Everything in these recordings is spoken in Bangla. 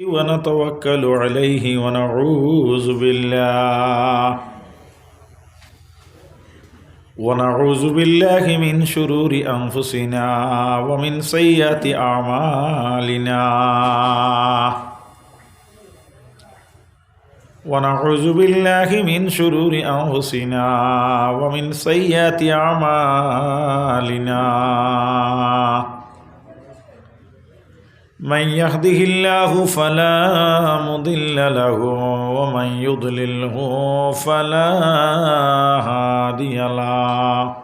ونتوكل عليه ونعوذ بالله من شرور أنفسنا ومن سيئات أعمالنا ونعوذ بالله من شرور أنفسنا ومن سيئات أعمالنا من يهده الله فلا مضل له ومن يضلله فلا هادي له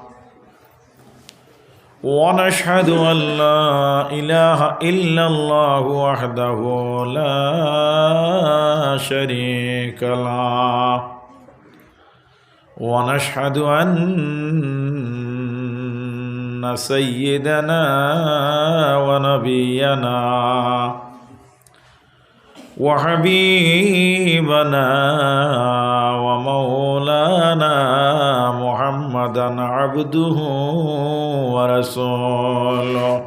ونشهد أن لا إله إلا الله وحده لا شريك له ونشهد أن سيدنا ونبينا وحبيبنا ومولانا محمدا عبده ورسوله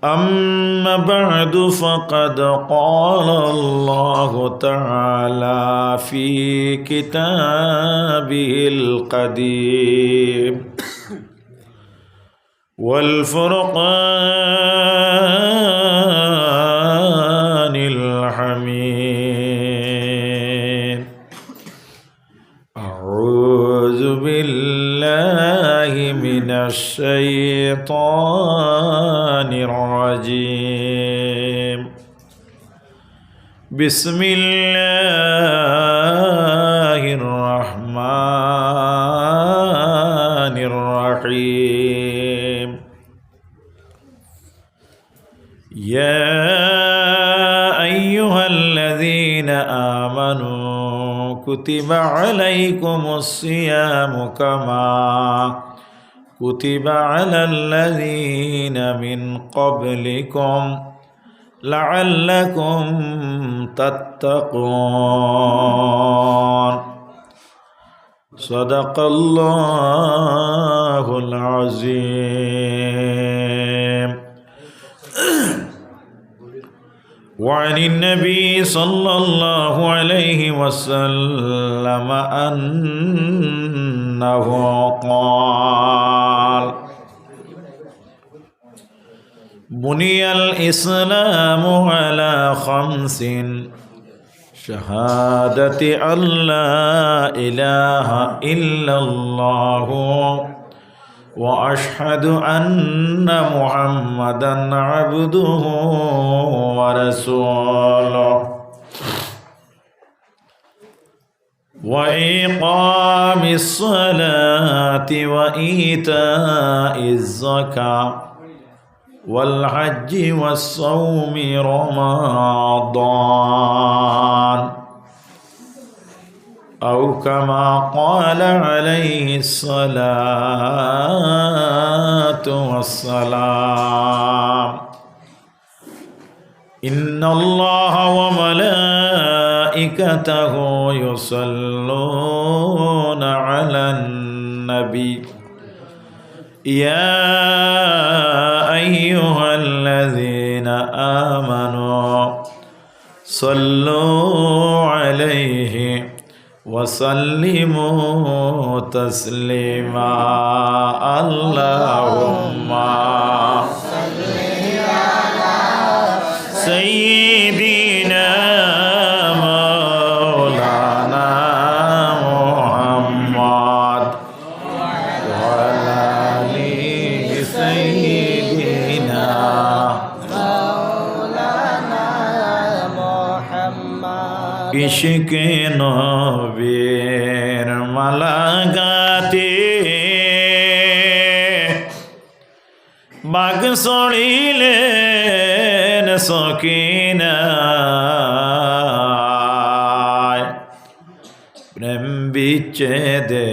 أما بعد فقد قال الله تعالى في كتابه القديم والفرقان الحميد أعوذ بالله من الشيطان الرجيم بسم الله الرحمن الرحيم يا أيها الذين آمنوا كتب عليكم الصيام كما كتب على الذين من قبلكم لعلكم تتقون صدق الله العظيم وعن النبي صلى الله عليه وسلم أنه قال بني الإسلام على خمس شهادة أن لا إله إلا الله وأشهد أن محمدا عبده ورسوله وإقام الصلاة وإيتاء الزكاة والحج والصوم رمضان أو كما قال عليه الصلاة والسلام إن الله وملائكته يصلون على النبي يا أيها الذين آمنوا صلوا عليه وسلموا تسليما اللهم صل على سيدنا مولانا محمد وعلى آل سيدنا مولانا محمد इश्क नबीर माला गाते बाग सड़िलेन सकिना प्रेम বিচ্ছেদে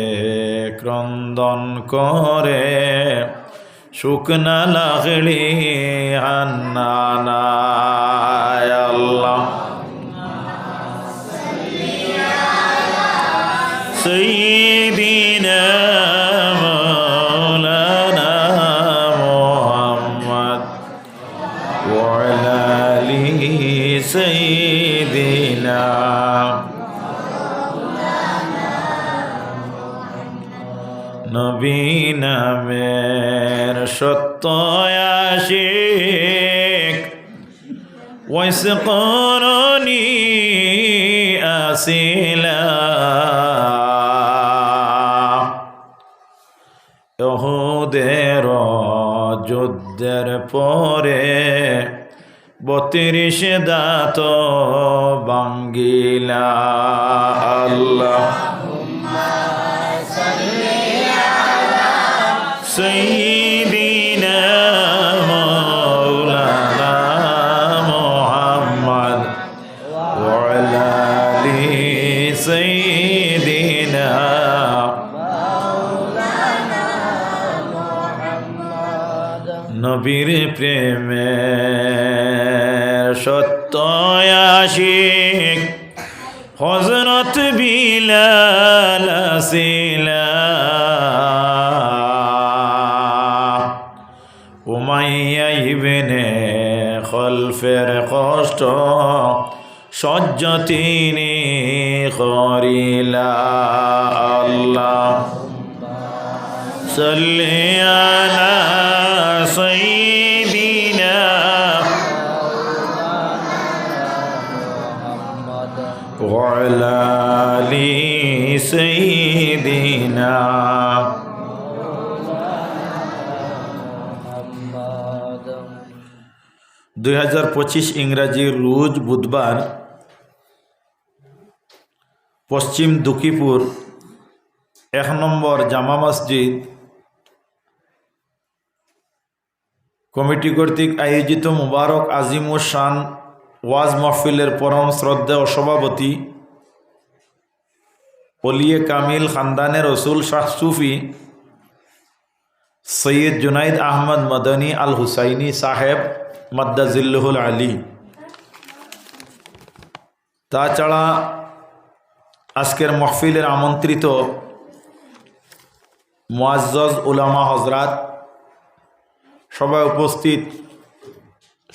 ক্রন্দন করে শুকনা লাগলি হান্নানা আল্লাহ سيدنا مولانا محمد وعلى آله سيدنا নবী নামের সত্য আশিক ওয়াইস করনি আসিলা উহুদের যুদ্ধের পরে 32 দাঁত ভাঙ্গিলা আল্লাহ سيدنا مولانا محمد وعلى آل سيدنا নবীর প্রেমে সত্য আশিক হযরত বিলাল আসিলা উমাইয়া ইবনে খলফের কষ্ট সহ্য তিনি করিলা আল্লাহ সাল্লি আলা সাইয়্যিদিনা ওয়া আলা আলি সাইয়্যিদিনা 2025 ইংরাজি রোজ বুধবার পশ্চিম দুকিপুর 1 নম্বর জামা মসজিদ কমিটি কর্তৃক আয়োজিত মুবারক আজিম ও শান ওয়াজ মাহফিলের পরম শ্রদ্ধেয় সভাপতি ওলিয়ে কামিল খানদানে রসুল শাহ সুফি সৈয়দ জুনাইদ আহমদ মদনী আল হুসাইনি সাহেব মাদ্দাজিল্লুহুল আলী তাছাড়া আজকের মাহফিলের আমন্ত্রিত মুআজ্জজ উলামা হজরাত সবাই উপস্থিত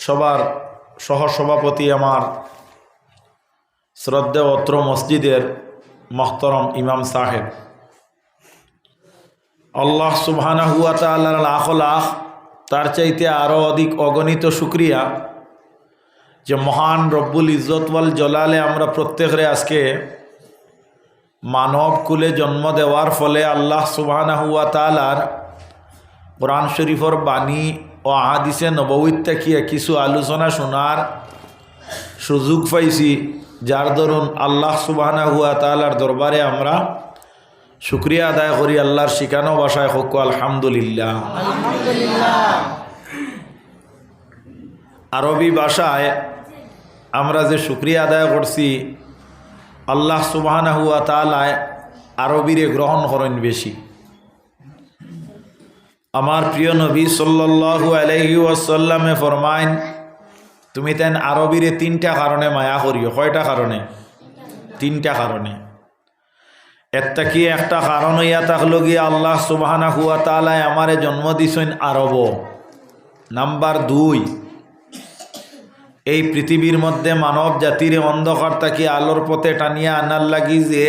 সবার সহসভাপতি আমার শ্রদ্ধেয় অত্র মসজিদের মোহতরম ইমাম সাহেব আল্লাহ সুবহানাহু ওয়া তাআলার লাখ লাখ তার চাইতে আরও অধিক অগণিত শুকরিয়া যে মহান রব্বুল ইজ্জত ওয়াল জলালে আমরা প্রত্যেকরে আজকে মানব কুলে জন্ম দেওয়ার ফলে আল্লাহ সুবহানাহু ওয়া তাআলার কোরআন শরীফর বাণী ও হাদিসে নববীত থেকে কিছু আলোচনা শোনার সুযোগ পাইছি যার দরুন আল্লাহ সুবহানাহু ওয়া তাআলার দরবারে আমরা শুকরিয়া আদায় করি আল্লাহর শিখানো ভাষায় হোক আলহামদুলিল্লাহ। আরবি ভাষায় আমরা যে শুকরিয়া আদায় করছি আল্লাহ সুবহানাহু ওয়া তাআলা আরবিরে গ্রহণ করেন বেশি। আমার প্রিয় নবী সাল্লাল্লাহু আলাইহি ওয়াসাল্লামে ফরমাইন তুমি তেন আরবিরে 3টা কারণে মায়া করিও। কয়টা কারণে? 3টা কারণে। একটা কি একটা কারণ হইয়া থাকলো গিয়ে আল্লাহ সুবহানাহু ওয়া তাআলা আমারে জন্ম দিছেন আরব। নাম্বার 2 এই পৃথিবীর মধ্যে মানব জাতির অন্ধকার থাকি আলোর পথে টানিয়া আনার লাগি যে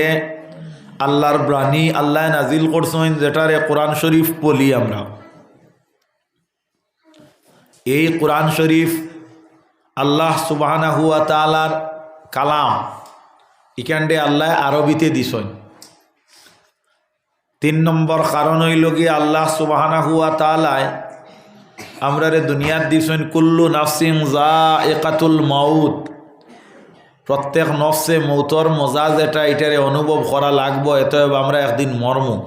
আল্লাহর বাণী আল্লাহ নাজিল করছেন যেটারে কোরআন শরীফ বলি আমরা। এই কোরআন শরীফ আল্লাহ সুবহানাহু ওয়া তাআলার কালাম এখানে আল্লাহ আরবিতে দিছেন। 3 নম্বর কারণ হইল গিয়ে আল্লাহ সুবহানাহু ওয়া তাআলা আমরারে দুনিয়ার দিছেন কুল্লু নাফসিন যায়িকাতুল মাউত, প্রত্যেক নফসে মৌতর মজা যেটা এটারে অনুভব করা লাগবো। এতএব আমরা একদিন মরমু,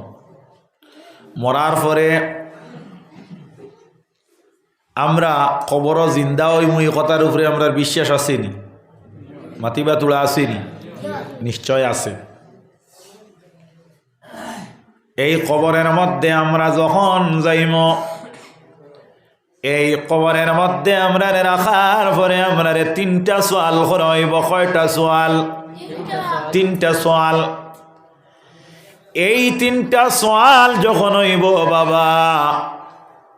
মরার পরে আমরা কবর জিন্দা হইমু এই কথার উপরে আমরা বিশ্বাস আসেনি? মাতিবা তুলা আসেনি? নিশ্চয় আছে। এই কবরের মধ্যে আমরা যখন যাইম এই কবরের মধ্যে আমরা রাখার পরে আমরা 3টা সওয়াল করা হইব। কয়টা সওয়াল? 3টা সওয়াল। এই 3টা সওয়াল যখন হইব বাবা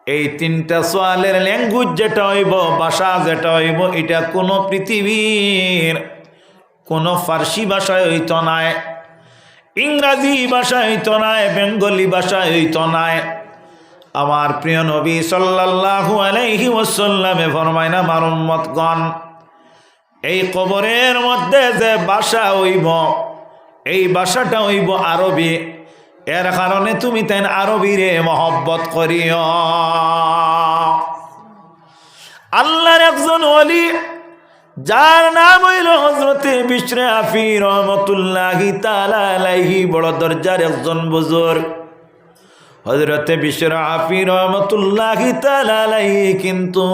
এই তিনটা সোয়ালের ল্যাঙ্গুয়েজ যেটা হইব, ভাষা যেটা হইব, এটা কোনো পৃথিবীর কোনো ফার্সি ভাষায় হইত নাই, ইংরাজি ভাষায় হইত নাই, বেঙ্গলি ভাষায় হইত নাই। আমার প্রিয় নবী সাল্লাল্লাহু আলাইহি ওয়াসাল্লামে ফরমায়না, আমার উম্মতগণ, এই কবরের মধ্যে যে ভাষা হইব, এই ভাষাটা হইব আরবি। এর কারণে তুমি তাই আরবিরে মহব্বত করিও। আল্লাহর একজন ওলি, যার নাম হইল হযরতে বিশর আফি রহমতুল্লাহি তাআলা আলাইহি, বড় দরজার একজন বুজুর্গ হযরতে বিশর আফি রহমতুল্লাহি তাআলা আলাইহি, কিন্তু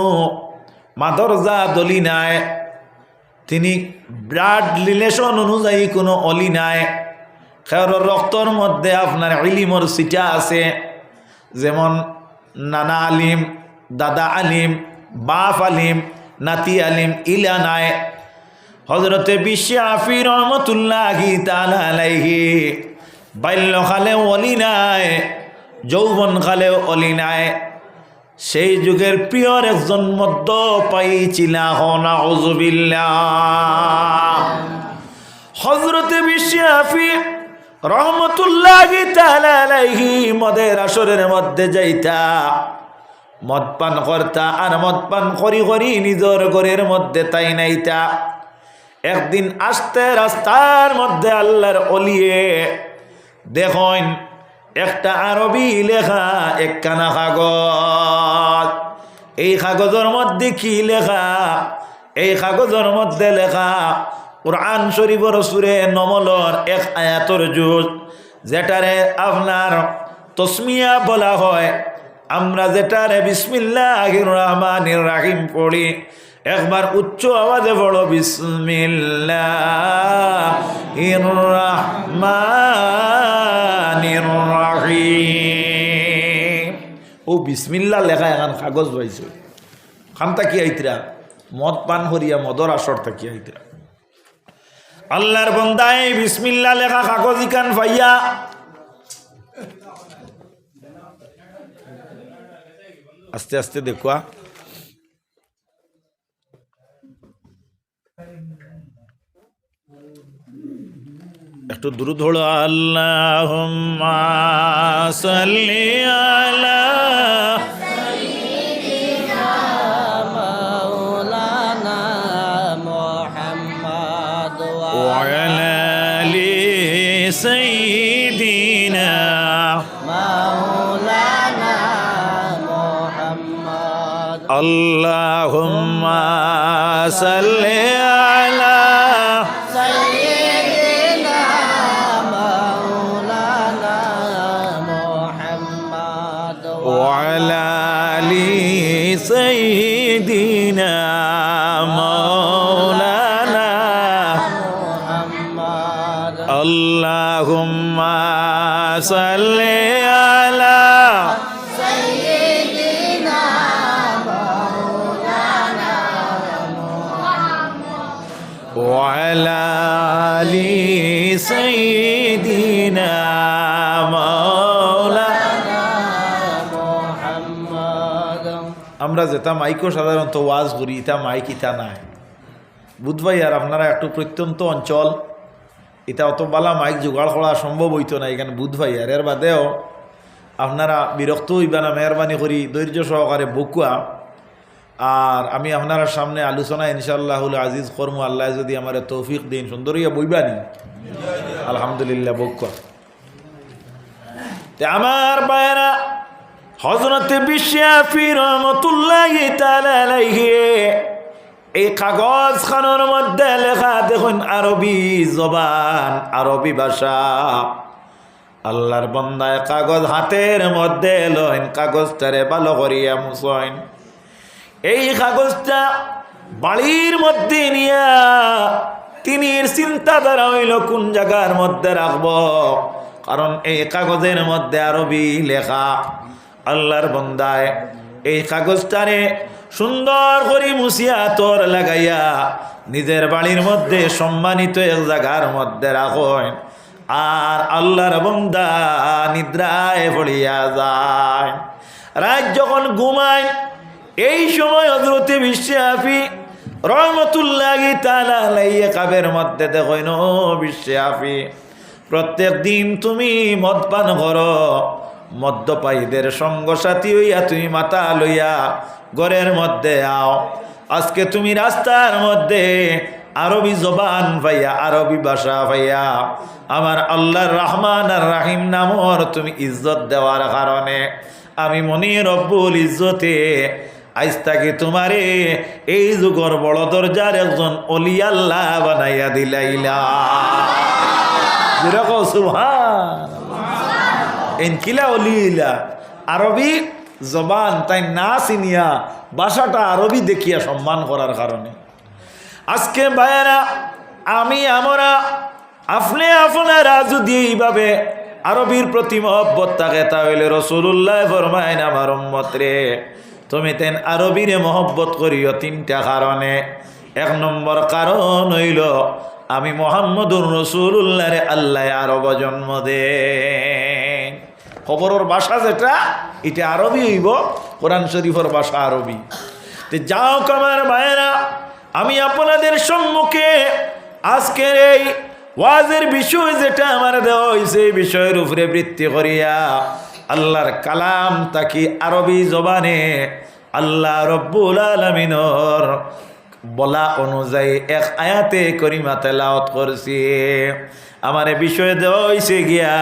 মাদরজা দলি নাই, তিনি ব্লাড রিলেশন অনুযায়ী কোনো অলি নাই। খের রক্তর মধ্যে আপনার ইলিমর সিটা আছে, যেমন নানা আলিম, দাদা আলিম, বাপ আলিম, নাতি আলিম, ইলা নাই। হযরতে বিশর আফি রহমতুল্লাহি তাআলা আলাইহি বাল্যকালে অলি নাই, যৌবনকালেও অলি নাই। সেই যুগের প্রিয়র একজন মধ্য পাইছিলা নাউযুবিল্লাহ। হযরতে বিশর আফি রহমতুল্লাহি তাআলা আলাইহি মদের আসরের মধ্যে যাইতা, মদ পান করতা, আর মদ পান করি করি নিজের ঘরের মধ্যে তাই নাইতা। একদিন আসতে রাস্তার মধ্যে আল্লাহর অলিয়ে দেখেন একটা আরবি লেখা একখানা কাগজ। এই কাগজের মধ্যে কি লেখা? এই কাগজের মধ্যে লেখা কুরআন শরীফের সূরা নমলের এক আয়াতের জুজ, যেটারে আপনার তসমিয়া বলা হয়। আমরা যেটারে বিসমিল্লাহির রহমানির রহিম পড়ি, একবার উচ্চ আওয়াজে পড়ো, বিসমিল্লাহির রহমানির রহিম। ও বিসমিল্লাহ লেখা এখন কাগজ পাইছে, খানটা কি আইতরা? মদ পান করিয়া মদর আসর থাকি আইতরা। আল্লাহর বান্দায় বিসমিল্লাহ লেখা কাগজ ইকান পাইয়া আস্তে আস্তে দেখুয়া, একটু দ্রুত হলো, আল্লাহুম্মা সাল্লি আলা সাইয়্যিদিনা মাওলানা মুহাম্মদ ওয়া আলা আলি সাইয়্যিদিনা মাওলানা মুহাম্মদ। আল্লাহুম্মা সাল্লি আলা سيدنا مولانا محمد اللهم صل على سيدنا مولانا محمد وعلى آل سيدنا আমরা যেটা মাইকও সাধারণত ওয়াজ করি, এটা মাইক ইটা নাই বুধবাই। আর আপনারা একটু প্রত্যন্ত অঞ্চল, এটা অত বালা মাইক জোগাড় করা সম্ভব হইতো না এখানে বুধবাই। আর এর বাদেও আপনারা বিরক্ত হইবা না, মেহরবানি করি ধৈর্য সহকারে বকুয়া। আর আমি আপনার সামনে আলোচনা ইনশাআল্লাহুল আজিজ কর্ম, আল্লাহ যদি আমার তৌফিক দিন, সুন্দর হইয়া বইবানি আলহামদুলিল্লাহ বকুয়া। আমার বায়রা, হযরতে বিশর আফি রহমতুল্লাহি তাআলা আলাইহি এই কাগজ খানের মধ্যে লেখা দেখুন আরবি জবান, আরবি ভাষা। আল্লাহর বান্দায় কাগজ হাতের মধ্যে লইন, কাগজটারে ভালো করিয়া মুছইন। এই কাগজটা বাড়ির মধ্যে নিয়া তিনি চিন্তাধারা হইল কোন জায়গার মধ্যে রাখব, কারণ এই কাগজের মধ্যে আরবি লেখা। আল্লাহর বান্দায় এই কাগজটারে সুন্দর করে মুছিয়া তোর লাগাইয়া নিজের বাড়ির মধ্যে সম্মানিত এক জায়গার মধ্যে রাখেন। আর আল্লাহর বান্দা নিদ্রায় পড়িয়া যায়। রাত যখন ঘুমায় এই সময় হযরতে বিশ্বব্যাপী রহমতুল্লাহি তাআলা আলাইহি কাবের মধ্যে দেখেন ও বিশ্বব্যাপী প্রত্যেক দিন তুমি মদ পান করো, মদ্যপায়ীদের সঙ্গ সাথী হইয়া তুমি মাথা লইয়া ঘরের মধ্যে আও। আজকে তুমি রাস্তার মধ্যে আরবি জবান পাইয়া, আরবি ভাষা পাইয়া আমার আল্লাহর রহমান আর রাহিম নামর তুমি ইজ্জত দেওয়ার কারণে আমি মনি রব্বুল ইজ্জতে আজ তাকে তোমারে এই যুগর বড় দরজার একজন অলি আল্লাহ বানাইয়া দিলাইলা। যেরকম সুবহানাল্লাহ এনকিলা অলিলা আরবি জবান তাই না চিনিয়া ভাষাটা আরবি দেখিয়া সম্মান করার কারণে আজকে ভাইয়েরা আমরা আপনি আপনারা যদি এইভাবে আরবির প্রতি মহব্বত থাকে তাহলে রাসূলুল্লাহ ফরমায়েন আমার উম্মত রে তুমি তেন আরবিরে মহব্বত করিও তিনটা কারণে। এক নম্বর কারণ হইল আমি মুহাম্মদুর রাসূলুল্লাহ রে আল্লাহ আরব জন্ম দেন। খবরের ভাষা যেটা এটা আরবি হইব, কোরআন শরীফের ভাষা আরবি। তো যাও আমার ভাইয়েরা আমি আপনাদের সম্মুখে আজকের এই ওয়াজের বিষয় যেটা আমার দেওয়া হয়েছে এই বিষয়ের উপরে ভিত্তি করিয়া আল্লাহর কালাম তাকি আরবি জবানে আল্লাহ রব্বুল আলামিনের বলা অনুযায়ী এক আয়াতে করিমা তেলাওয়াত করছি। আমার বিষয় দেওয়া হয়েছে গিয়া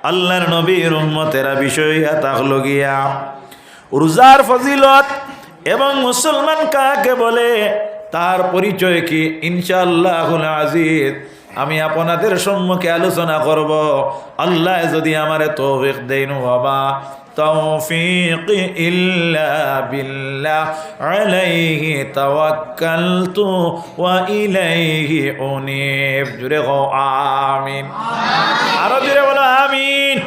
আল্লাহর নবীর উম্মতেরা বিষয় থাকলো গিয়া রোজার ফজিলত এবং মুসলমান কাকে বলে তার পরিচয় কি ইনশাআল্লাহুল আজিজ আমি আপনাদের সম্মুখে আলোচনা করব। আল্লাহ যদি আমারে তৌফিক দেন বাবা তৌফিক ইল্লা বিল্লাহ আলাইহি তাওয়াক্কালতু ওয়া ইলাইহি উনীব। জুড়ে গো আমিন। আরো জুড়ে বলো আমিন।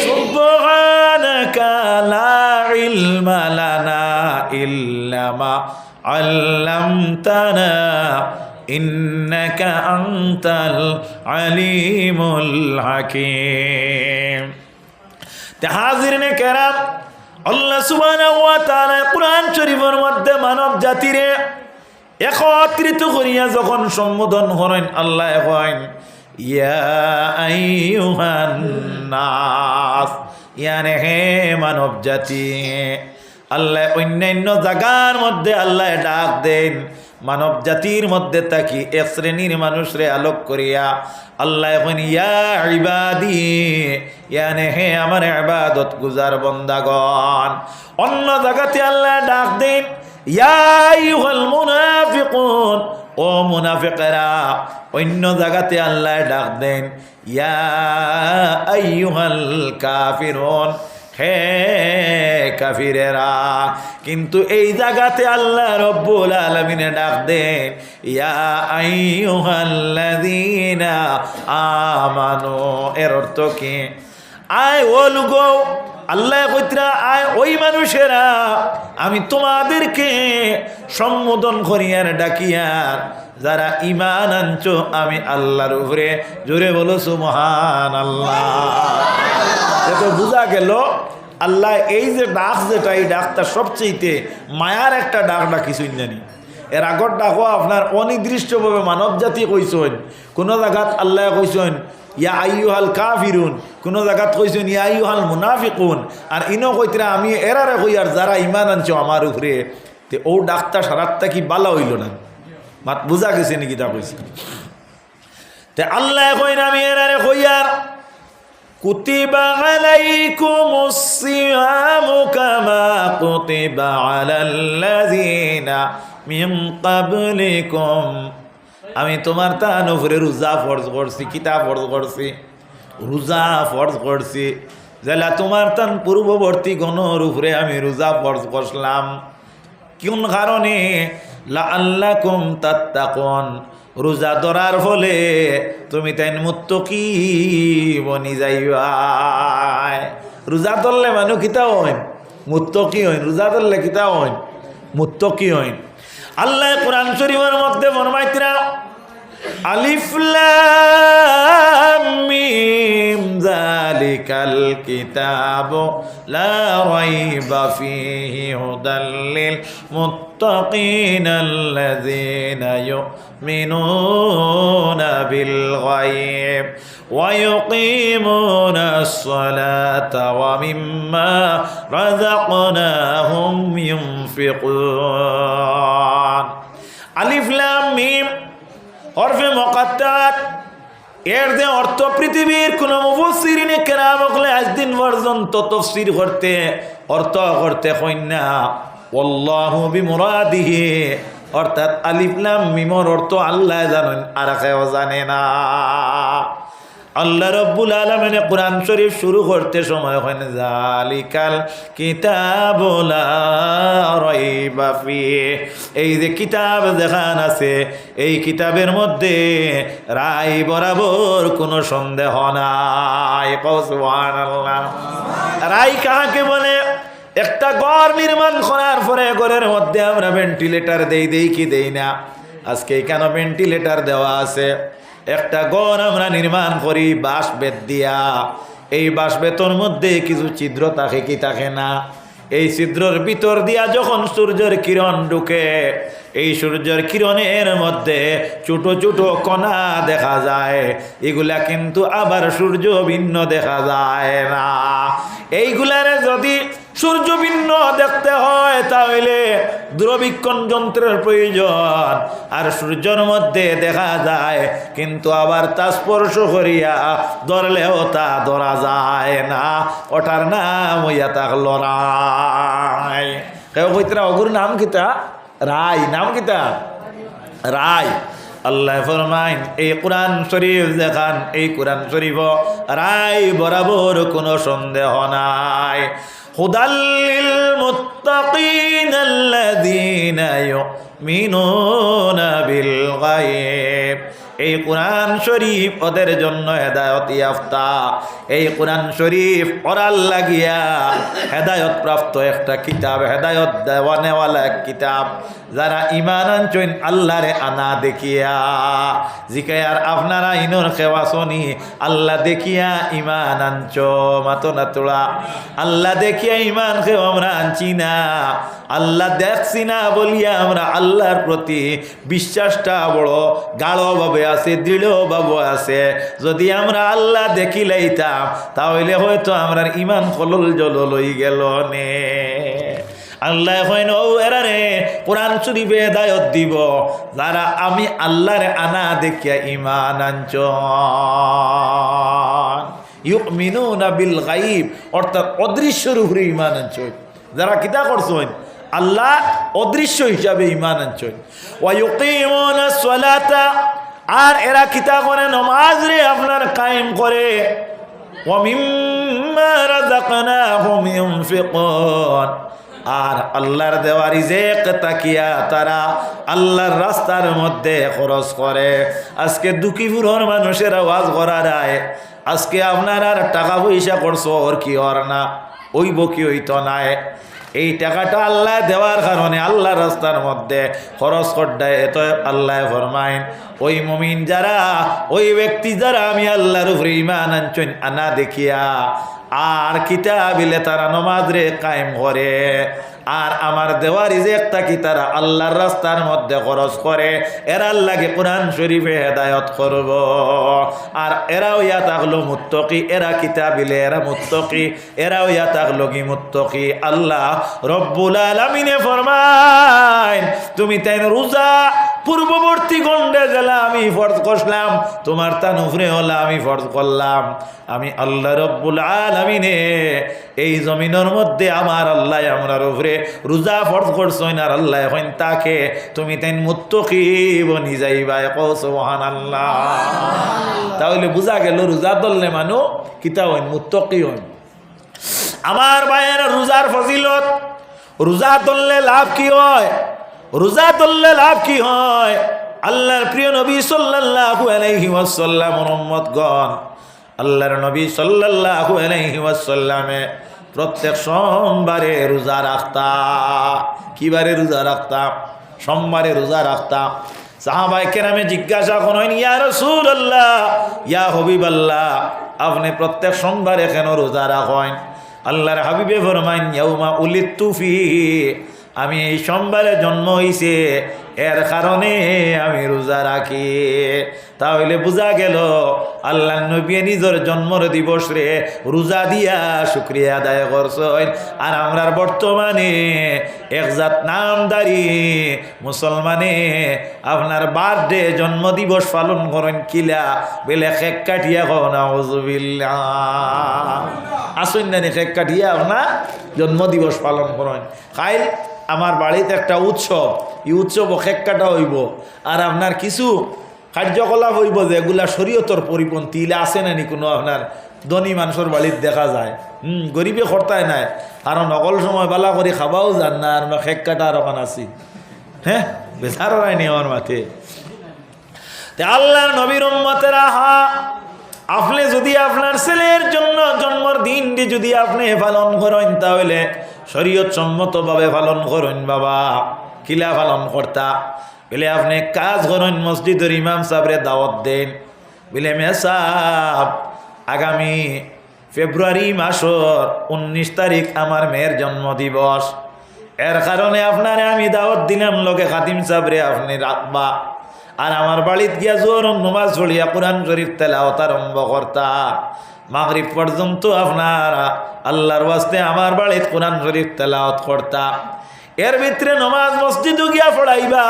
সুবহানাকা লা ইলমা লানা ইল্লা মা আল্লামতানা ইন্নাকা আনতাল আলিমুল হাকিম। হাজিরিনে কেরাম আল্লাহ সুবহানাহু ওয়া তাআলা কুরআন শরীফের মধ্যে মানব জাতিরে একত্রিত করিয়া যখন সম্বোধন করেন আল্লাহ করেন ইয়া আইয়ুহান নাস, ইয়ানে হে মানব জাতি। আল্লাহ অন্যান্য জায়গার মধ্যে আল্লাহ ডাক দেন মানব জাতির মধ্যে তাকি এক শ্রেণীর মানুষরে আলোক করিয়া আল্লাহ এখন ইয়া ইবাদি, ইয়ানে হে আমার ইবাদত গুজার বন্দাগণ। অন্য জায়গাতে আল্লাহ ডাক দেন ইয়া আইয়ুহাল মুনাফিকুন, ও মুনাফিকরা। অন্য জায়গাতে আল্লাহ ডাক দেন ইয়া আইয়ুহাল কাফিরুন, হে কাফিরেরা। কিন্তু এই জায়গাতে আল্লাহ রব্বুল আলামিনে ডাক দেন ইয়া আইয়ুহাল্লাযীনা আমানু। এর অর্থ কি? আয় ও লোগো, আল্লাহ কইতরা আয় ওই মানুষেরা আমি তোমাদেরকে সম্বোধন করিয়ার ডাকিয়ার যারা ঈমান আনছো আমি আল্লাহর উপরে। জোরে বলো সুবহানাল্লাহ। দেখো বুঝা গেল আল্লাহ এই যে ডাক যেটা এই ডাকটা সবচেয়ে মায়ার একটা ডাকটা কিছুই জানি। এর আগর ডাকও আপনার অনির্দিষ্টভাবে মানব জাতি কইছেন, কোনো জায়গাত আল্লাহ কইছেন ইয়া আইয়ুহাল কাফিরুন, কোনো জায়গাত কইছেন ইয়া আইয়ুহাল মুনাফিকুন, আর ইনো কইতরা আমি এরারে কই আর যারা ঈমান আনছো আমার উপরে। তে ও ডাকটা সারাতটা কি বালা হইল না? মাত বুঝা গেছে নাকি তা কইছে? তে আল্লাহ কইন আমি এরারে কই আর কুতিবা আলাইকুমুস সিয়ামু কামা কুতিবা আলাল্লাযীনা মিন ক্বাবলিকুম। আমি তোমার তার উপরে রোজা ফরজ করছি। কিতাব ফরজ করছি, রোজা ফরজ করছি, যেলা তোমার তার পূর্ববর্তী গণর উপরে আমি রোজা ফরজ করলাম। কোন কারণে? লাআল্লাকুম তাত্তাকুন, রোজা ধরার ফলে তুমি তাই মুত্তকি বনি যাইবা। রোজা ধরলে মানুষ কিতা হইন? মুত্তকি হইন। রোজা ধরলে কিতা হইন? মুত্তকি হইন। আল্লাহ কোরআন শরীফের মধ্যে ফরমাইতরা আলিফ লাম মিম যালিকাল কিতাবু লা রাইবা ফীহি হুদাল লিল মুত্তাকিনাল্লাযীনা ইউমিনুনা বিল গায়ব ওয়া ইউকিমুনাস সালাতা ওয়া মিম্মা রাযাকনাহুম ইউনফিকুন। আলিফ লাম মিম হরফে মুকাত্তাত। এর যে অর্থ পৃথিবীর কোন মুফাসসিরিনে কেরাম হলে আজ দিন পর্যন্ত তাফসীর করতে অর্থ করতে কইনা আল্লাহু বিমুরাদিহি, অর্থাৎ আলিফ লাম মিমর অর্থ আল্লাহ জানেন আর কেউ জানে না। আল্লাহ রব্বুল আলামিন কোরআন শরীফ শুরু করতে সময় হয় যালিকাল কিতাবু লা রাইবা ফীহি, এই যে কিতাব যেখান আছে এই কিতাবের মধ্যে রায় বরাবর কোনো সন্দেহ নাই। সুবহানাল্লাহ। রায় কাকে বলে? একটা ঘর নির্মাণ করার পরে ঘরের মধ্যে আমরা ভেন্টিলেটর দেই কি দেই না? আজকে কেন ভেন্টিলেটর দেওয়া আছে? একটা ঘর আমরা নির্মাণ করি বাঁশ বেত দিয়া, এই বাঁশ বেতর মধ্যে কিছু ছিদ্র থাকে কি থাকে না? এই ছিদ্রের ভিতর দিয়া যখন সূর্যের কিরণ ঢুকে, এই সূর্যের কিরণের মধ্যে ছোট ছোট কণা দেখা যায়, এগুলা কিন্তু আবার সূর্য ভিন্ন দেখা যায় না। এইগুলারে যদি সূর্য ভিন্ন দেখতে হয় তাহলে দূরবীক্ষণ যন্ত্রের প্রয়োজন, আর সূর্যের মধ্যে দেখা যায় কিন্তু আবার তা স্পর্শ করিয়া ধরলেও তা ধরা যায় না। ওটার নাম হইয়া থাকল রায়। কেউ কইতরা অগুর নাম কিতা? রায়। নাম কিতা? রায়। আল্লাহ ফরমাইন এই কোরআন শরীফ দেখান, এই কোরআন শরীফ রায় বরাবর কোনো সন্দেহ নাই। হুদাল লিল মুত্তাকিনাল্লাযীনা ইউমিনুনা বিল গায়ব, এই কোরআন শরীফ ওদের জন্য হেদায়ত ইয়াফতা। এই কোরআন শরীফ পড়ার লাগিয়া হেদায়ত প্রাপ্ত একটা কিতাব, হেদায়ত দেওয়ানেওয়ালা এক কিতাব। যারা ইমান আনছেন আল্লাহরে আনা দেখিয়া, জিকায়ার আপনারা ইনর খেওয়াছনি আল্লাহ দেখিয়া ইমান আনছ মাতো না তোলা। আল্লাহ দেখিয়া ইমান খেও আমরা আনছি না, আল্লাহ দেখছি না বলিয়া আমরা আল্লাহর প্রতি বিশ্বাসটা বড় গাঢ়ভাবে আছে, দৃঢ়ভাবে আছে। যদি আমরা আল্লাহ দেখি লাইতাম তাহলে হয়তো আমরা ইমান কলল জলল হয়ে গেল নে। আল্লাহ হয় ও এরা রে কোরআন শরীফে হেদায়ত দিব যারা আমি আল্লাহরে আনা দেখিয়া ইমান আনছ। ইউমিনুনা বিল গায়ব, অর্থাৎ অদৃশ্যর উপরে ইমান আনছ। যারা কিতা করছেন আল্লাহ অদৃশ্য হিসাবে ইমান আনছেন। ওয়া ইউকিমুনাস সালাতা, আর এরা কিতা করে নামাজ রে আপনার কায়েম করে। ওয়া মিম্মা রাযাকনাহুম ইউনফিকুন, আর আল্লাহর দেওয়া রিজিক তাকিয়া তারা আল্লাহর রাস্তার মধ্যে খরচ করে। আজকে দুঃখীপুরের মানুষের আওয়াজ করা যায়, আজকে আপনার আর টাকা পয়সা করছো ওর কি ওর না ওইব কি হইতো নাই। এই টাকাটা আল্লাহ দেওয়ার কারণে আল্লাহর রাস্তার মধ্যে খরচ করডায় এত আল্লাহ ফরমাইন ওই মুমিন যারা, ওই ব্যক্তি যারা আমি আল্লাহর উপরে ঈমান আনছেন আনা দেখিয়া আর কিতাবিলে তারা নমাজ রে কায়েম করে, আর আমার দেওয়া রিজিকটা কি তারা আল্লাহর রাস্তার মধ্যে খরচ করে, এরার লাগে কোরআন শরীফে হেদায়ত করব। আর এরাও ইয়া থাকলো মুত্তকি, এরা কিতাবিলে এরা মুত্তকি, এরাও ইয়া থাকলো কি মুত্তকি। আল্লাহ রব্বুল আলামিনে ফরমায় তুমি তাই রোজা পূর্ববর্তী গন্ডে গেলা আমি ফরজ করলাম, তোমার তান উপরে হলা আমি ফরজ করলাম। আমি আল্লাহ রব্বুল আলামিনে এই জমিনের মধ্যে আমার আল্লাহ আমরার উপরে রোজা ফরজ করছেন, আর আল্লাহ এখন তাকে তুমি তাই মুত্তকি বনি যাইবা। সুবহানাল্লাহ। তাহলে বুঝা গেল রোজা ধরলে মানুষ কিতা হইন মুত্তকি হইন। আমার ভাইয়েরা রোজার ফজিলত, রোজা ধরলে লাভ কি হয়? রোজা ধরলে লাভ কি হয়? আল্লাহর প্রিয় নবী সাল্লাল্লাহু আলাইহি ওয়াসাল্লাম উম্মতগণ, আল্লাহর নবী সাল্লাল্লাহু আলাইহি ওয়াসাল্লামে প্রত্যেক সোমবারে রোজা রাখতা। কিবারে রোজা রাখতা? সোমবারে রোজা রাখতা। সাহাবায়ে কেরামে জিজ্ঞাসা করেন, ইয়া রাসূলুল্লাহ, ইয়া হাবিবাল্লাহ, আপনি প্রত্যেক সোমবারে কেন রোজা রাখেন? আল্লাহর হাবিবে ফরমাইন ইয়াউমা উলিদতু ফিহি, আমি এই সোমবারে জন্ম হইছে এর কারণে আমি রোজা রাখি। তাহলে বোঝা গেল আল্লাহ নবী নিজের জন্মর দিবস রে রোজা দিয়া শুকরিয়া আদায় করছেন। আর আমরার বর্তমানে একজাত নামদারি মুসলমানে আপনার বার্থডে জন্মদিবস পালন করেন কিলা বেলে খেক কাটিয়া কনা হুজুবিল্লাহ আসুন না খেক কাটিয়া আপনার জন্মদিবস পালন করেন। খাইল আমার বাড়িতে একটা উৎসব, এই উৎসব খেক কাটা হইব আর আপনার কিছু কার্যকলাপ হইব যেগুলা শরীয়তর পরিপন্থী ইলা আছে না নি কোনো আপনার ধনী মানুষের বাড়িতে দেখা যায়। গরিবে খরতায় নাই, কারণ অকল সময় বালা করে খাবাও যান না আর খেক কাটা আর ওখান আছি। হ্যাঁ বেচারও রায়নি আমার মাঠে। আল্লাহর নবীর উম্মতেরা, আপনি যদি আপনার ছেলের জন্য জন্মর দিনটি যদি আপনি পালন করেন তাহলে শরীয়ত সম্মতভাবে পালন করেন। বাবা কিলা পালন করতা বলে আপনি কাজ করেন, মসজিদের ইমাম সাহেবরে দাওয়াত দেন, বলে মেসাব আগামী ফেব্রুয়ারি মাসের 19 তারিখ আমার মেয়ের জন্মদিবস, এর কারণে আপনারে আমি দাওয়াত দিলাম, লোকে খাতিম সাহেবরে আপনি রাখবা আর আমার বাড়িতে গিয়া জোর নমাজ পড়িয়া কোরআন শরীফ তেলাওয়াত আরম্ভ করতা। মাগরিব পর্যন্ত আপনার আল্লাহর ওয়াস্তে আমার বাড়িতে কোরআন শরীফ তেলাওয়াত করতা। এর ভিতরে নমাজ মসজিদও গিয়া পড়াইবা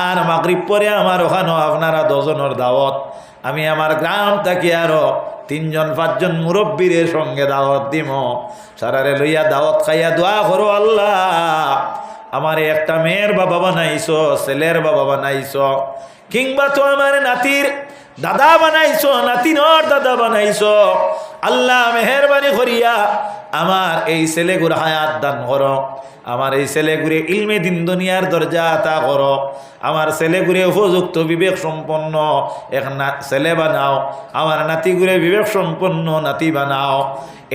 আর মাগরিব পরে আমার ওখানেও আপনারা 10 জনের দাওয়াত। আমি আমার গ্রাম থেকে আরো 3-5 জন মুরব্বীর সঙ্গে দাওয়াত দিব। সারারে লইয়া দাওয়াত খাইয়া দোয়া করো, আল্লাহ আমার একটা মেয়ের বাবা বানাইছো, ছেলের বাবা বানাইছো, কিংবা তো আমার নাতির দাদা বানাইছো, নাতিনর দাদা বানাইছো। আল্লাহ মেহেরবানি করিয়া আমার এই ছেলেগুর হায়াত দান করো, আমার এই ছেলেগুরে ইলমে দিন দুনিয়ার দরজা আতা করো, আমার ছেলেগুরে উপযুক্ত বিবেক সম্পন্ন এক ছেলে বানাও, আমার নাতিগুরে বিবেক সম্পন্ন নাতি বানাও।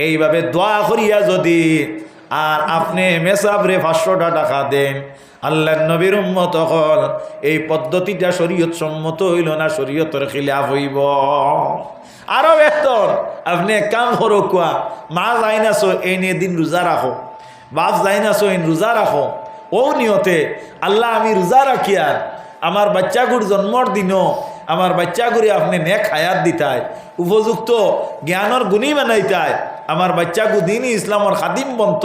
এইভাবে দোয়া করিয়া যদি আর আপনি মেসাবরে 500 টাকা দেন, আল্লাহর নবীর উম্মত হল এই পদ্ধতিটা শরীয়ত সম্মত হইল না শরীয়তের খিলাফ হইব। আরো বেহতর আপনি কাম করো, কুয়া মা যাই নাছো এই নিয়ে দিন রোজা রাখো, বাপ যাই নাছো এই রোজা রাখো। ও নিয়তে আল্লাহ আমি রোজা রাখি আর আমার বাচ্চাগুর জন্মর দিনও আমার বাচ্চাগুড়ি আপনি নেক হায়াত দিতায়, উপযুক্ত জ্ঞানর গুণী বানাইতায়, আমার বাচ্চাগু দিনই ইসলামর খাদিম বন্ত।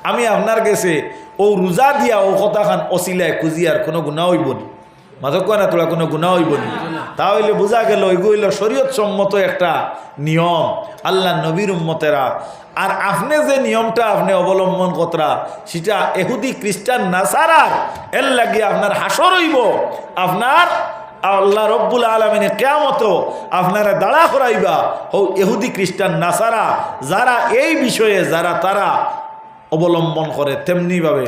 আমি আপনার কাছে ও রোজা দিয়া ও কথাখান অসিলায় খুঁজিয়ার কোনো গুণা হইব নি? মাথা কয় না তোরা কোনো গুণা হইব নি? তাহলে বোঝা গেল এগুলো শরীয়ত সম্মত একটা নিয়ম আল্লাহ নবীর উম্মতেরা। আর আপনি যে নিয়মটা আপনি অবলম্বন কতরা সেটা এহুদি খ্রিস্টান নাসারা, এর লাগিয়ে আপনার হাসর হইব, আপনার আল্লাহ রব্বুল আলমিনের কিয়ামত আপনারা দাঁড়া করাইবা ও ইহুদি খ্রিস্টান নাসারা যারা এই বিষয়ে যারা তারা অবলম্বন করে তেমনিভাবে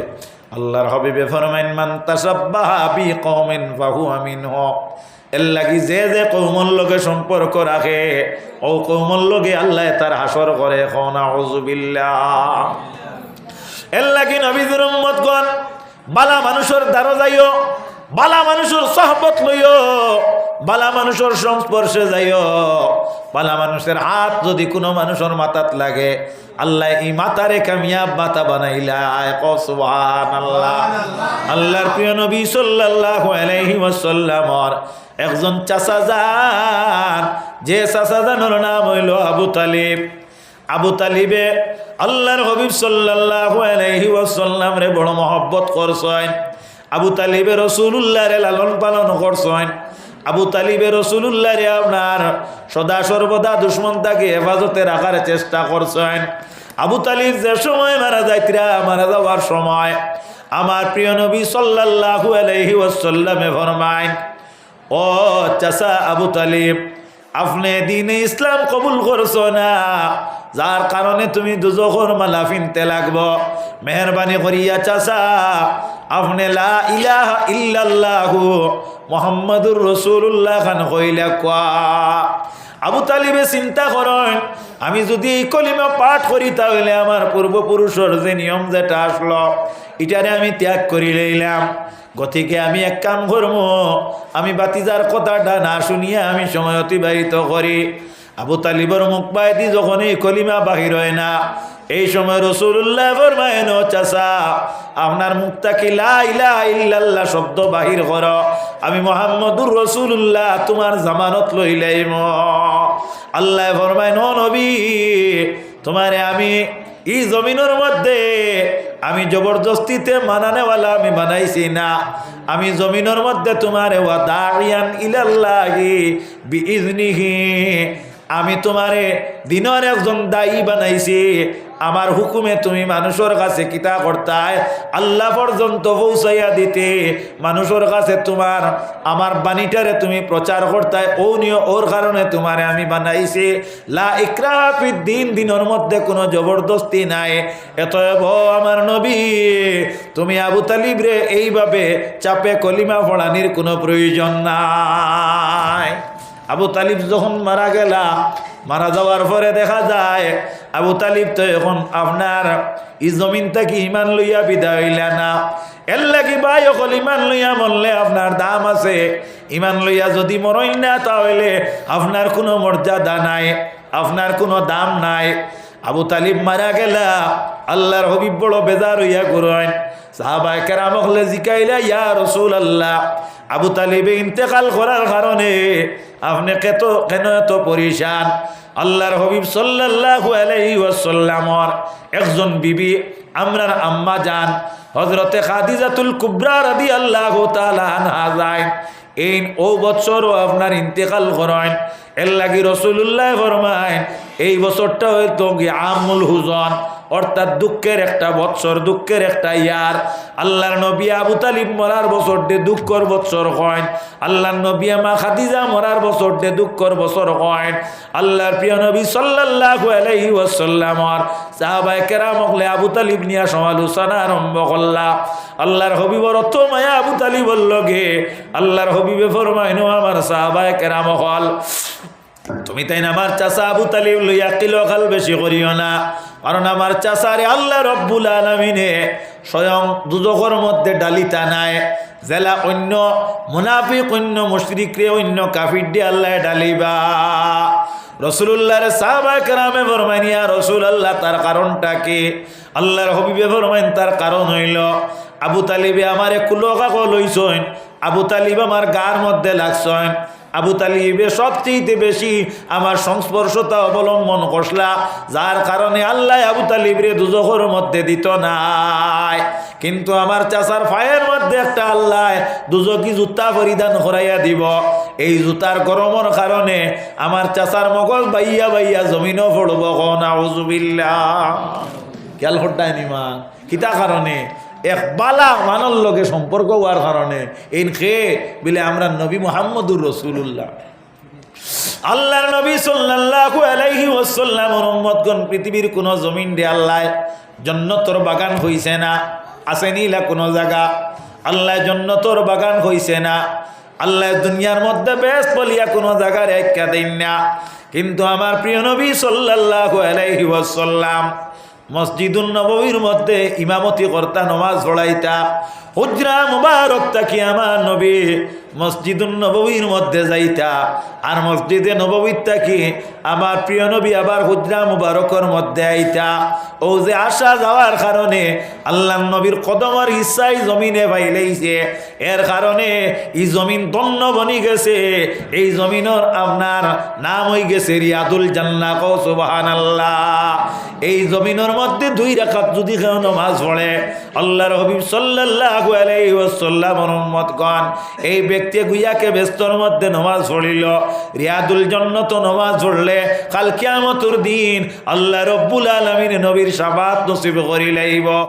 আল্লাহর হাবিবে ফরমাইন মান তাসাব্বাহা বিকওমিন ফাহুয়া মিনহু। এর লাগি যে যে কওমের লগে সম্পর্ক রাখে ও কওমের লগে আল্লাহ তার হাসর করে। নাউযুবিল্লাহ। এর লাগি নবীর উম্মতগণ বালা মানুষের দ্বারা যাইও, বালা মানুষের সহবত লইও, বালা মানুষের সংস্পর্শে যাইও। বালা মানুষের হাত যদি কোনো মানুষের মাথাত লাগে আল্লাহ এই মাথারে কামিয়াব মাথা বানাইলা। সুবহানাল্লাহ। আল্লাহর প্রিয় নবী সাল্লাল্লাহু আলাইহি ওয়াসাল্লামর একজন চাচা যান, যে চাচা জানোর নাম হইল আবু তালিব। আবু তালিবে আল্লাহর হাবিব সাল্লাল্লাহু আলাইহি ওয়াসাল্লাম রে বড় মহব্বত করছেন। আবু তালিবে রাসূলুল্লাহ রে লালন পালন করছেন। আবু তালিবে রাসূলুল্লাহ রে আপনার সদা সর্বদা দুশ্মন থেকে হেফাজতে রাখার চেষ্টা করছেন। আবু তালিব যে সময় মারা যাওয়ার সময় আমার প্রিয় নবী সাল্লাল্লাহু আলাইহি ওয়াসাল্লামে ফরমায়, ও চাচা আবু তালিব, আপনি দ্বীনে ইসলাম কবুল করছো না, যার কারণে তুমি দুজখের মালা ফিনতে লাগবো। মেহরবানি করিয়া চাচা আপনি লা ইলাহা ইল্লাল্লাহু মুহাম্মাদুর রাসূলুল্লাহ খান কইলা কোয়া। আবু তালিবে চিন্তা করেন, আমি যদি এই কলিমা পাঠ করি তাহলে আমার পূর্বপুরুষের যে নিয়ম যেটা আসলো এটারে আমি ত্যাগ করি লইলাম। গতিকে আমি এক কাম করবো, আমি বাতিজার কথাটা না শুনিয়া আমি সময় অতিবাহিত করি। আবু তালিবর মুখ বাইদি যখন এই কলিমা বাহির হয় না, এই সময় রাসূলুল্লাহ ফরমায়েন, ও চাচা আপনার মুখটা কি লা ইলাহা ইল্লাল্লাহ শব্দ বাহির করো, আমি মুহাম্মদুর রাসূলুল্লাহ তোমার জামানত লইলাইম। আল্লাহ ফরমায়েন, ও নবী তোমারে আমি এই জমিনের মধ্যে আমি জবরদস্তিতে মানানেওয়ালা আমি বানাইছি না, আমি জমিনের মধ্যে তোমারে ওয়া দাইয়ান ইলাল্লাহি বিইজনিহি, আমি তোমারে দিনের একজন দায়ী বানাইছি। আমার হুকুমে তুমি মানুষের কাছে কিতা করতায়, আল্লাহ পর্যন্ত পৌঁছাইয়া দিতে, মানুষের কাছে তোমার আমার বাণীটারে তুমি প্রচার করতায়, ও নিয়ে ওর কারণে তোমারে আমি বানাইছি। লা ইকরাহা ফিদ্দিন, দিনের মধ্যে কোনো জবরদস্তি নাই। এতএব আমার নবী তুমি আবু তালিব রে এইভাবে চাপে কলিমা পড়ানির কোনো প্রয়োজন নাই। আবু তালিব যখন মারা গেলা, মারা যাওয়ার পরে দেখা যায় আবু তালিব তো এখন আপনার এই জমিন থেকে ইমান লইয়া বিদায় হইলা না। এর লাগি ভাই অকল ইমান লইয়া মরলে আপনার দাম আছে, ইমান লইয়া যদি মরই না তাহলে আপনার কোনো মর্যাদা নাই, আপনার কোনো দাম নাই। আবু তালিব মারা গেলা, আল্লাহর হবিব বড় বেজার হইয়া করেন। সাহাবায়ে কেরাম হলে জিকাইলা, ইয়া রাসূলুল্লাহ আবু তালিবে ইন্তেকাল করার কারণে আপনি কেন এত পরিশান? আল্লাহর হবিব সাল্লাল্লাহু আলাইহি ওয়াসাল্লামর একজন বিবি আমরার আম্মা জান হযরতে খাদিজাতুল কুবরা রাদিয়াল্লাহু তাআলা আনহা যায় এই ও বছরও আপনার ইন্তেকাল করেন। এর লাগি রাসূলুল্লাহ ফরমায় এই বছরটা হয়তো আমুল হুজন, অর্থাৎ দুঃখের একটা বৎসর, দুঃখের একটা ইয়ার। আল্লাহর নবী আবু তালিব মরার বছরটি দুঃখর বৎসর হয়, আল্লাহর নবী মা খাদিজা মরার বছরটি দুঃখর বছর হয়। আল্লাহর প্রিয় নবী সাল্লাল্লাহু আলাইহি ওয়াসাল্লামর সাহাবায়ে কেরাম হলে আবু তালিব নিয়ে সমালোচনা আরম্ভ করলা। আল্লাহর হবিবর অত মায়া আবু তালিবর লগে। আল্লাহর হবিবে ফরমাইনো, আমার সাহাবায়ে কেরাম হল তুমি তাই না আমার চাচা আবু তালিব লইয়া কিলখাল বেশি করিও না, কারণ আমার চাচারে আল্লাহ রব্বুল আলামিনে স্বয়ং দুজখের মধ্যে ডালিতা নাই, জেলা অন্য মুনাফিক অন্য মুশরিকরে অন্য কাফির দিয়ে আল্লাহ ডালিবা। রাসূলুল্লাহর সাহাবায়ে কেরামে ফরমাইন, ইয়া রাসূলুল্লাহ তার কারণটা কি? আল্লাহর হাবিবে ফরমাইন, তার কারণ হইল আবু তালিবে আমারে কুলকা লইছেন, আবু তালিব আমার গার মধ্যে লাগছেন, আবু তালিবে সবচেয়ে বেশি আমার সংস্পর্শতা অবলম্বন করলা, যার কারণে আল্লাহ আবু তালিবরে দুজখের মধ্যে দিত নাই। কিন্তু আমার চাচার পায়ের মধ্যে একটা আল্লাহ দুজকি জুতা পরিধান করাইয়া দিব, এই জুতার গরমের কারণে আমার চাচার মগজ বাইয়া বাইয়া জমিনও পড়ব। নাউজুবিল্লাহ। খেয়াল করতাই নিমা কিতা কারণে? এক বালা মানর লগে সম্পর্ক হওয়ার কারণে এই খেয়ে বলে আমরা নবী মুহাম্মদুর রাসূলুল্লাহ আল্লাহর নবী সাল্লাল্লাহু আলাইহি ওয়াসাল্লামের উম্মতগণ পৃথিবীর কোন জমিন দে আল্লাহ জান্নাতের বাগান হইছে না, আসেনি লা কোন জায়গা আল্লাহ জান্নাতের বাগান হইছে না, আল্লাহ দুনিয়ার মধ্যে বেস্ট বলিয়া কোন জায়গার একটা দেন না। কিন্তু আমার প্রিয় নবী সাল্লাল্লাহু আলাইহি ওয়াসাল্লাম মসজিদুন নববীর মধ্যে ইমামতি কর্তা, নমাজ পড়াইতা। হুজরা মুবারক তাকি আমার নবী মসজিদুন নববীর মধ্যে যাইতা, আর মসজিদে নববীর তাকি আমার প্রিয় নবী আবার হুজরা মুবারকের মধ্যে আইতা। ও যে আসা যাওয়ার কারণে আল্লাহ নবীর কদমের হিসাই জমিনে পাইলেইছে, এর কারণে এই জমিন ধন্য বনি গেছে। এই জমিনের আপনার নাম হয়ে গেছে রিয়াদুল জান্নাহ। কও সুবহানাল্লাহ। এই জমিনের মধ্যে 2 রাকাত যদি কেউ নামাজ পড়ে, আল্লাহর হাবিব সাল্লাল্লাহু আলাইহি ওয়াসাল্লামের উম্মতগণ এই ব্যক্তি গুইয়াকে ব্যস্তর মধ্যে নামাজ পড়িল, রিয়াদুল জান্নাত নামাজ পড়লে কাল কিয়ামতের দিন আল্লাহ রব্বুল আলামিন নবীর শাফাত নসিব করিলাইব।